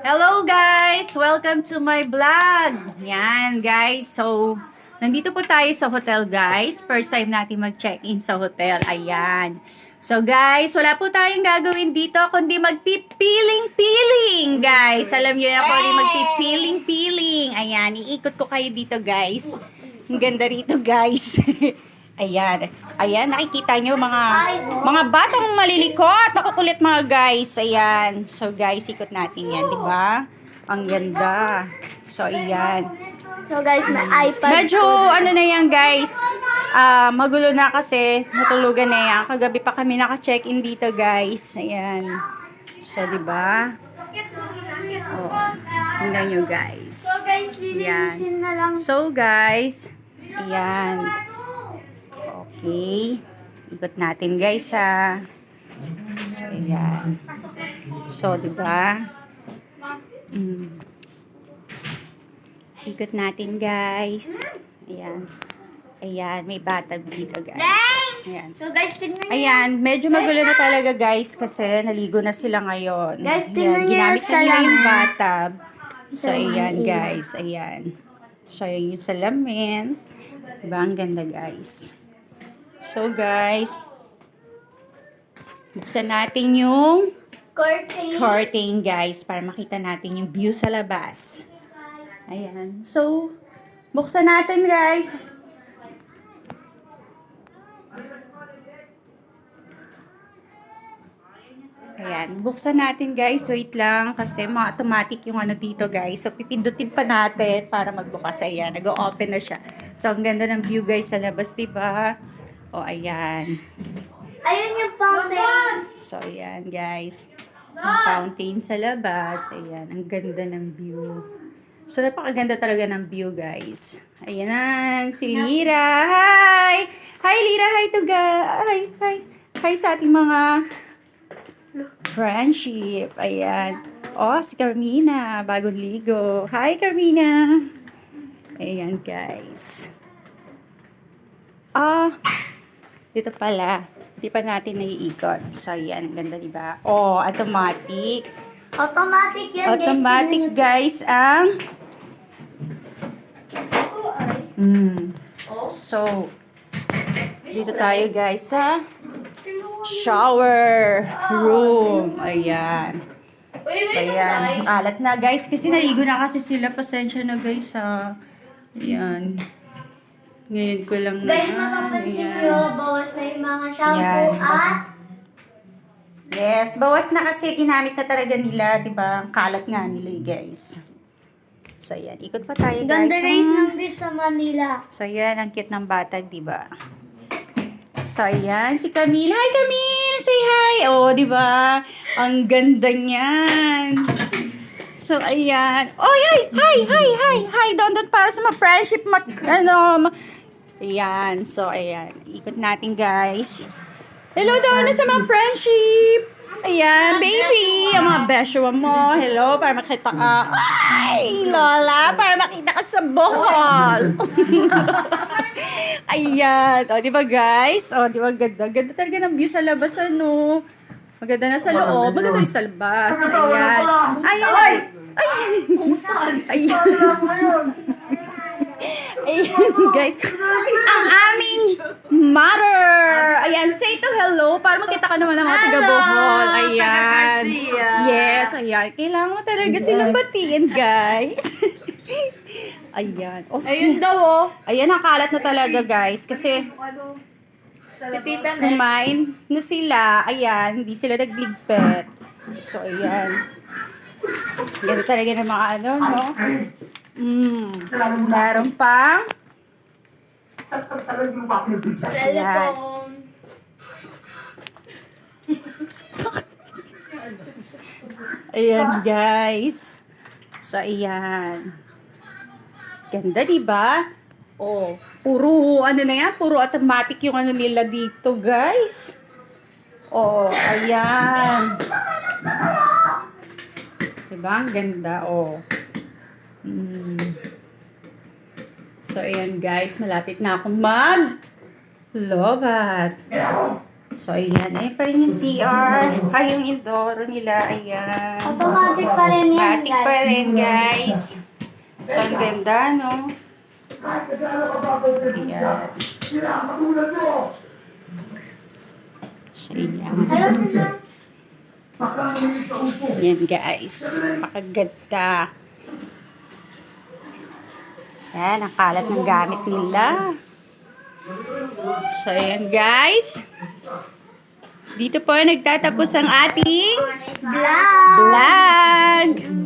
Hello guys! Welcome to my vlog! Yan guys, so nandito po tayo sa hotel guys. First time natin mag-check-in sa hotel. Ayan. So guys, wala po tayong gagawin dito kundi magpipiling-piling guys. Alam niyo na po rin magpipiling-piling. Ayan, iikot ko kayo dito guys. Ang ganda rito guys. Ayan. Ayan, nakikita nyo mga batang malilikot, makukulit mga guys. Ayan. So guys, ikot natin yan, di ba? Ang ganda. So ayan. So guys, may iPad. Medyo ano na yan guys. Magulo na kasi natulugan na yan. Kagabi pa kami naka-check-in dito guys. Ayan. So di ba? Oh, tingnan nyo guys. So guys, lilinisin na lang. So guys, ayan. Okay. Ikot natin guys ha. So ayan. So diba? Ikot natin guys. Ayan. Ayan, may bathtub dito guys. Ayan. So guys, tignan niyo. Ayan, medyo magulo na talaga guys kasi naligo na sila ngayon. Guys, Ayan, tingnan niyo ginamit yung na nila yung salamin. bathtub. So ayan guys, ayan. So yung salamin. Diba, ang ganda guys. So guys, buksan natin yung curtain guys para makita natin yung view sa labas. Ayan. So, buksan natin guys. Ayan, buksan natin guys. Wait lang kasi mga automatic yung ano dito guys. So, pipindutin pa natin para magbukas. Ayan, nag-open na siya. So, ang ganda ng view guys sa labas, diba? O, ayan. Ayun yung fountain. So, ayan guys. Ang fountain sa labas. Ayan, ang ganda ng view. So, napakaganda talaga ng view guys. Ayan, si Lira. Hi! Hi Lira, hi to guys. Hi. Hi sa ating mga friendship. Ayan. Oh, si Carmina. Bagong ligo. Hi, Carmina. Ayan, guys. Dito pala. Hindi pa natin naiikot. So, ayan. Ang ganda, diba? Oh, automatic. Automatic yan guys. Automatic, guys, ang So, dito tayo, guys, sa shower room. Ayan. So, ayan. Alat na, guys. Kasi naligo na kasi sila. Pasensya na, guys, ha. Ayan. Ngayon ko lang na. Guys, mapapansin nyo, bawas na yung mga shampoo Ayan. at Yes, bawas na kasi ginamit na talaga nila, di ba? Ang kalat nga nila, guys. So, ayan. Ikot pa tayo, guys. ganda race ng view sa Manila. So, ayan. Ang cute ng bata, di ba? So, ayan. Si Camille. Hi, Camille! Say hi! Oh, di ba? Ang ganda niyan. So, ayan. Oh, hi! Hi! Hi! Hi! Hi! Doon para sa mga friendship. Ayan. So, ayan. Ikot natin, guys. Hello doon sa mga friendship. Ayan, baby. Ang mga besyo mo. Hello, para makita ka. Ay, Lola, para makita ka sa Bohol. Ayan. O, di ba guys? O, di ba ganda? Ganda talaga ng view sa labas, ano? Maganda na sa loob. Maganda rin sa labas. Ayan. Ayan. Ay! Ayan. Ayan, guys. Ang aming mother. Ayan, say to hello para makita ka naman ng mga taga Bohol. Ayan. Yes, ayan. Kailangan mo talaga silang batiin, guys. Ayan. Oh, Ayun daw oh. ayan, nakalat na talaga, guys. Kasi Tita na. kumain na sila. Ayan, hindi sila nagligpit. So, ayan. Ganda talaga ng mga ano, no? Meron pang Telephone. ayan, guys. So, ayan. Ganda, diba? Oh, puro, ano na yan? Puro automatic yung ano nila dito, guys. Oh, ayan. Diba? Ang ganda, oh. So, ayan guys, malapit na akong mag-lobat. So, ayan. Ayan pa rin yung CR. Ay, yung indoor nila. Ayan. Automatic pa rin yan, Matic pa guys. rin, guys. So, ang ganda, no? Ayan. So, ayan. Hello, sila. Ayan, guys. Pakaganda. Ayan, ang kalat ng gamit nila. So, ayan, guys. Dito po nagtatapos ang ating Vlog. vlog.